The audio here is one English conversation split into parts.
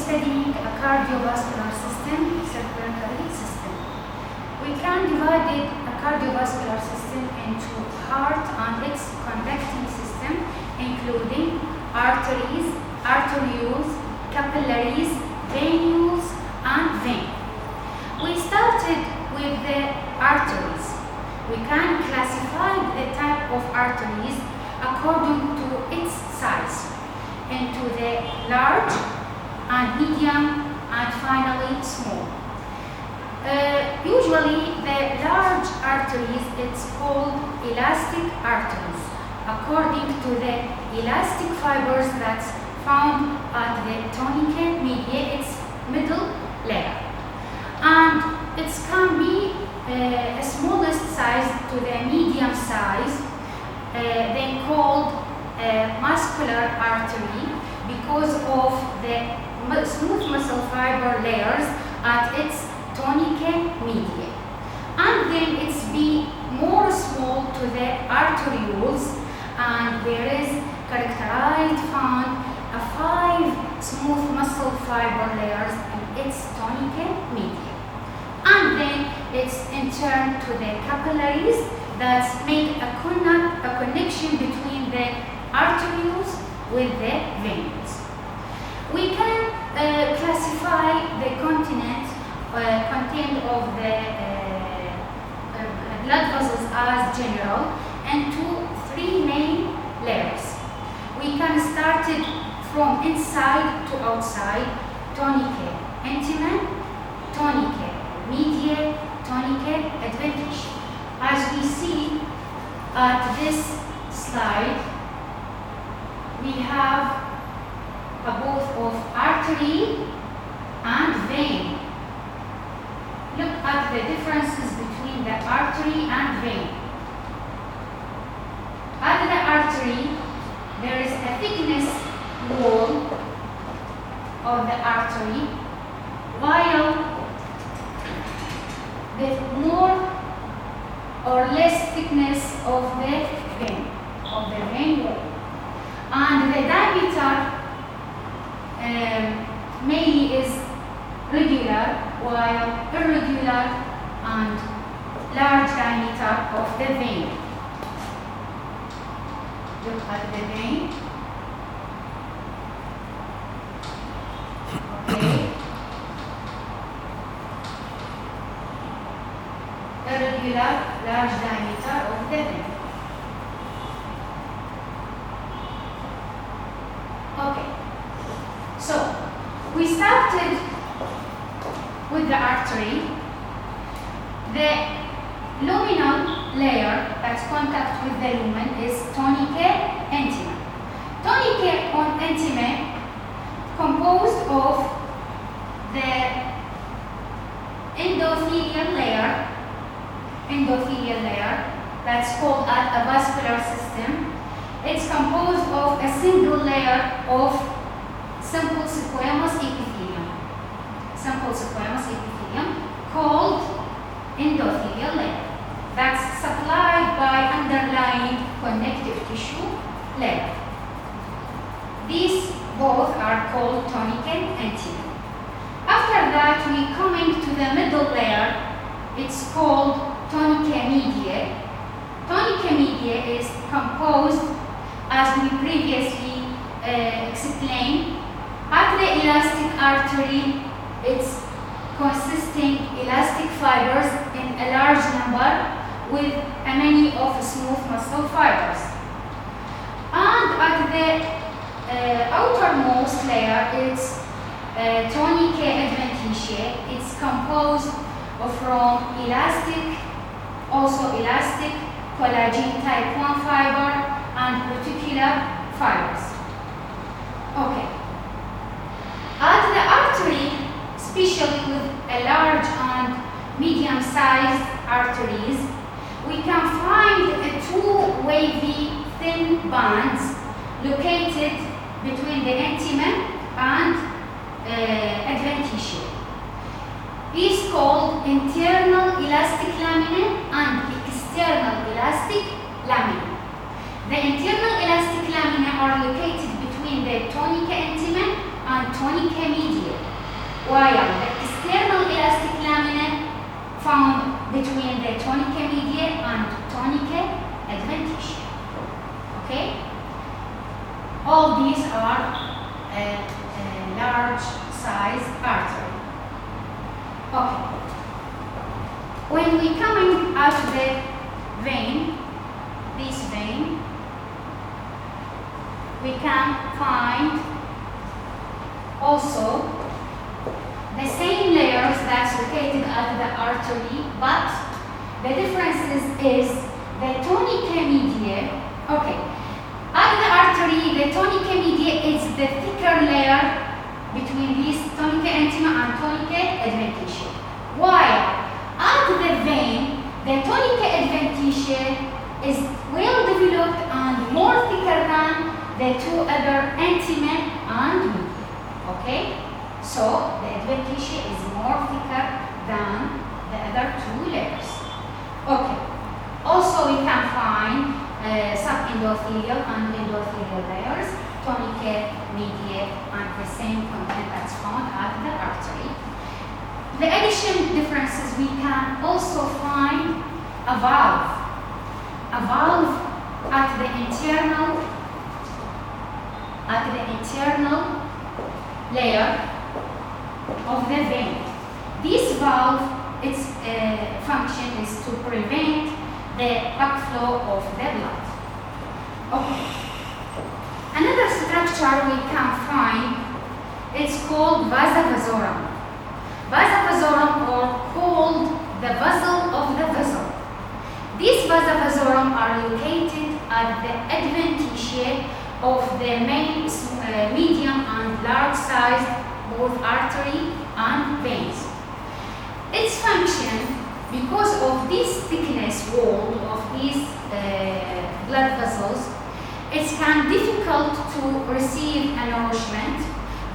studying a cardiovascular system, circulatory system. We can divide a cardiovascular system into heart and its conducting system, including arteries, arterioles, capillaries, venules, and vein. We started with the arteries. We can classify the type of arteries according to its size into the large and medium and finally small. Usually the large arteries, it's called elastic arteries according to the elastic fibers that's found at the tunica media, its middle layer. And it can be a smallest size to the medium size, then called muscular artery because of the smooth muscle fiber layers at its tunica media. And then it's be more small to the arterioles, and there is characterized found a 5 smooth muscle fiber layers in its tunica media. And then it's in turn to the capillaries that make a connection between the arterioles with the veins. We can classify the content of the blood vessels as general into 3 main layers. We can start it from inside to outside: tunica intima, tunica media, tunica adventitia. As we see at this slide, we have both of artery and vein. Look at the differences between the artery and vein. At the artery, there is a thickness wall of the artery, while the more or less thickness of the vein wall. And the diameter mainly is regular, while irregular and large diameter of the vein. Look at the vein. Okay. Irregular, large diameter of the vein. Okay. So, we started with the artery. The luminal layer that's contact with the lumen is tunica intima. Tunica intima composed of the endothelial layer that's called a vascular system. It's composed of a single layer of simple squamous epithelium. Called endothelial layer. That's supplied by underlying connective tissue layer. These both are called tunica intima. After that, we coming to the middle layer. It's called tunica media. Tunica media is composed, as we previously explained, at the elastic artery. It's consisting elastic fibers in a large number with many of smooth muscle fibers. And at the outermost layer, it's tunica adventitia. It's composed from elastic collagen type 1 fiber and reticular fibers. Okay. At the artery, especially with a large and medium-sized arteries, we can find 2 wavy thin bands located between the intima and adventitia. Is called internal elastic lamina and external elastic lamina. The internal elastic lamina are located between the tunica intima and tunica media, while the external elastic lamina found between the tunica media and tunica adventitia. Okay? All these are large size artery. Okay. When we coming out of the vein, this vein, we can find also the same layers that's located at the artery, but the difference is the tunica media. Okay, at the artery, the tunica media is the thicker layer between these tunica intima and tunica adventitia. While at the vein, the tunica adventitia is well developed and more thicker than the two other intima and media. Okay? So the adventitia is more thicker than the other two layers. Okay. Also we can find subendothelial and endothelial layers, tunica media, and the same content that's found at the artery. The additional differences, we can also find a valve. A valve at the internal layer of the vein. This valve, its function is to prevent the backflow of the blood. Okay. Another structure we can find, it's called Vasavasara. Vasavasara, or called the vessel of the vessel. These Vasavasara are located at the adventitia of the main medium and large sized both artery and veins. Its function, because of this thickness wall of these blood vessels, it can difficult to receive a nourishment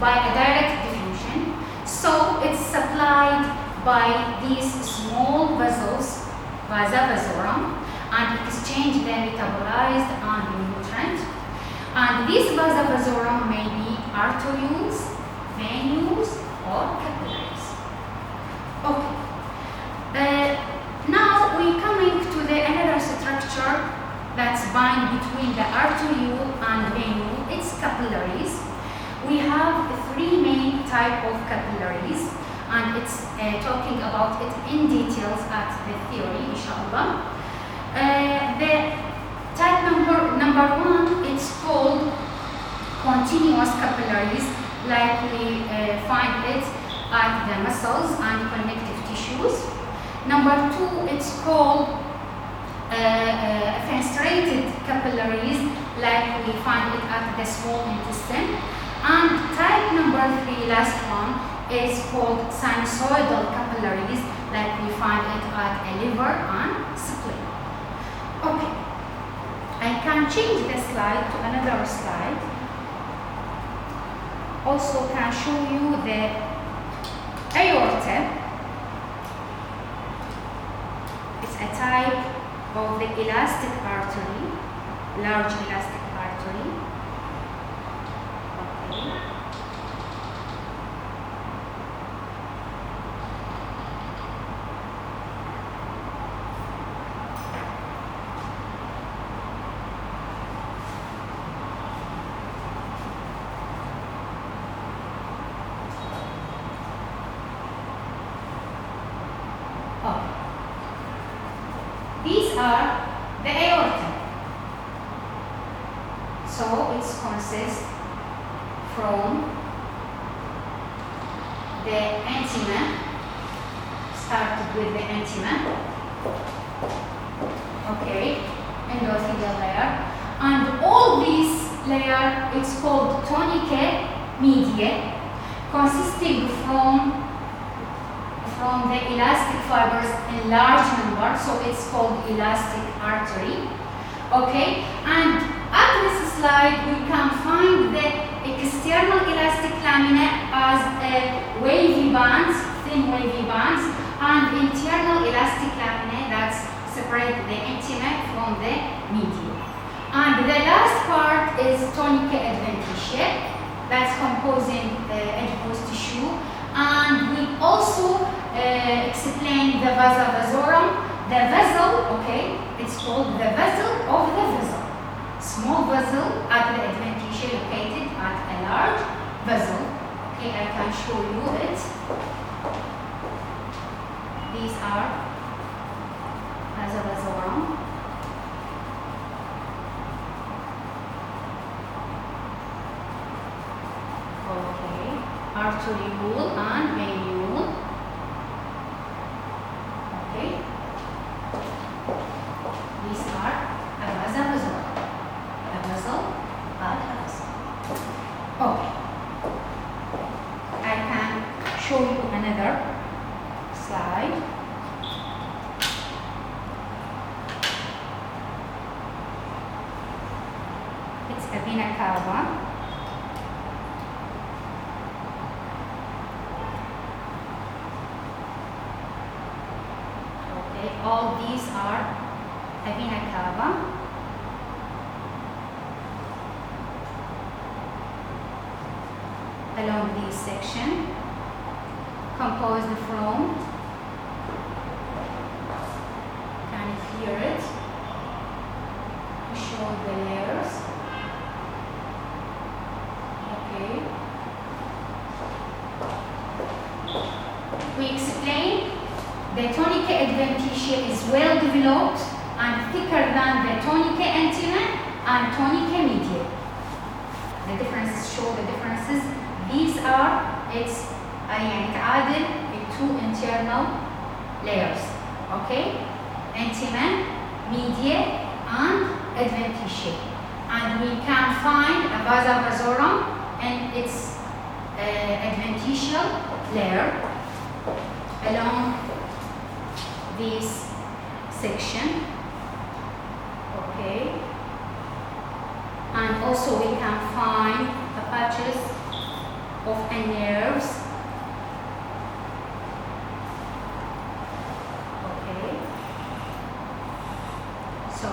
by a direct diffusion, so it's supplied by these small vessels, Vasavasara, and exchange the metabolized and nutrient. And these Vasavasara may be arterioles, venules, or capillaries. Okay. Now we coming to the another structure that's bind between the arteriole and venule. It's capillaries. We have three main type of capillaries, and it's talking about it in details at the theory, inshallah. The type number one, it's called continuous capillaries, like we find it at the muscles and connective tissues. Number two, it's called fenestrated capillaries, like we find it at the small intestine. And type number three, last one, is called sinusoidal capillaries, like we find it at a liver and spleen. Okay, I can change the slide to another slide. Also can show you the aorta. It's a type of the elastic artery, large elastic artery. Okay. These are the aorta. So it consists from the intima, started with the intima, okay, endothelial layer, and all these layer, it's called tunica media, consisting from the elastic fibers in large number, so it's called elastic artery. Okay, and at this slide we can find the external elastic lamina as a wavy bands, thin wavy bands, and internal elastic lamina that's separate the intima from the media. And the last part is tunica adventitia, that's composing the adipose tissue And we also explain the Vasavasara. The vessel, okay, it's called the vessel of the vessel. Small vessel at the adventitia located at a large vessel. Okay, I can show you it. These are Vasavasara. Okay, arteriole and venule. Okay. These are a Vasavasara. A vessel and a vessel. Okay. I can show you another slide. It's a vena cava. Okay, all these are a vena cava. Along this section, composed from, can you hear it? We show the layers. Okay. We explain the tunica adventitia is well developed and thicker than the tunica intima and tunica media. The differences show the differences. These are its added two internal layers. Okay, intima, media, and adventitia. And we can find a Vasavasara in its adventitial layer along this section. Okay, and also we can find the patches of nerves. Okay, so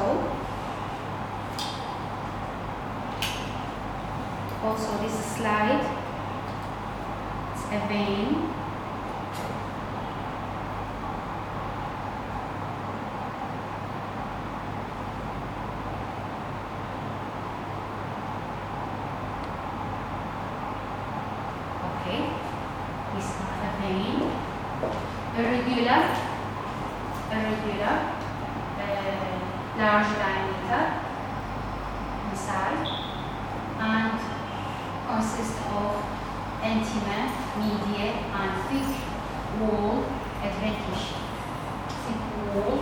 also this slide, it's a vein. Irregular, large diameter inside, and consists of intima, media, and thick wall adventitia. Thick wall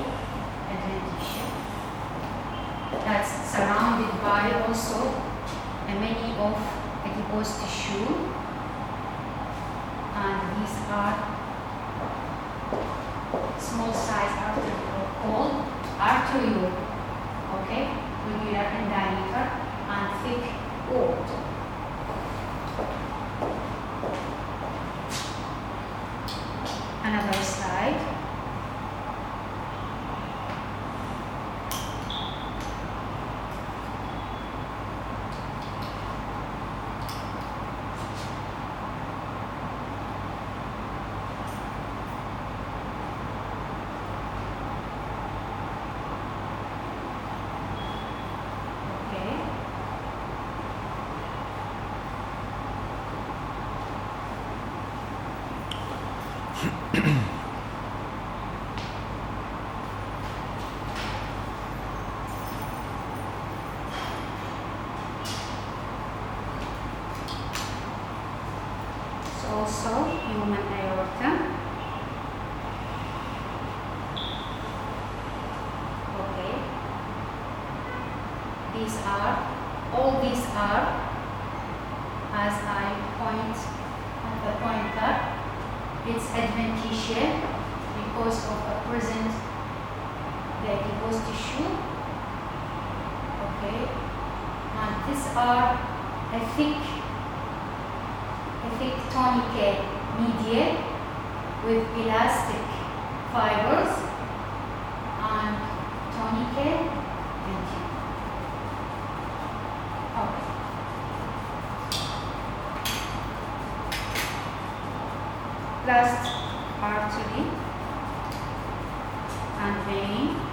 adventitia. That's surrounded by also many of adipose tissue, and these are small size arteries called arteriole. Okay, regular in diameter and thick walled. Another slide. Also human aorta. Okay. All these are, as I point at the pointer, it's adventitia because of the present the adipose tissue. Okay. And these are a thick tunica media with elastic fibers and tunica intima. Okay. last artery and vein.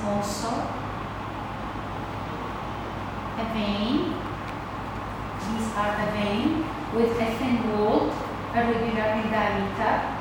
Also a vein. These are the vein with a thin wall, irregular in diameter.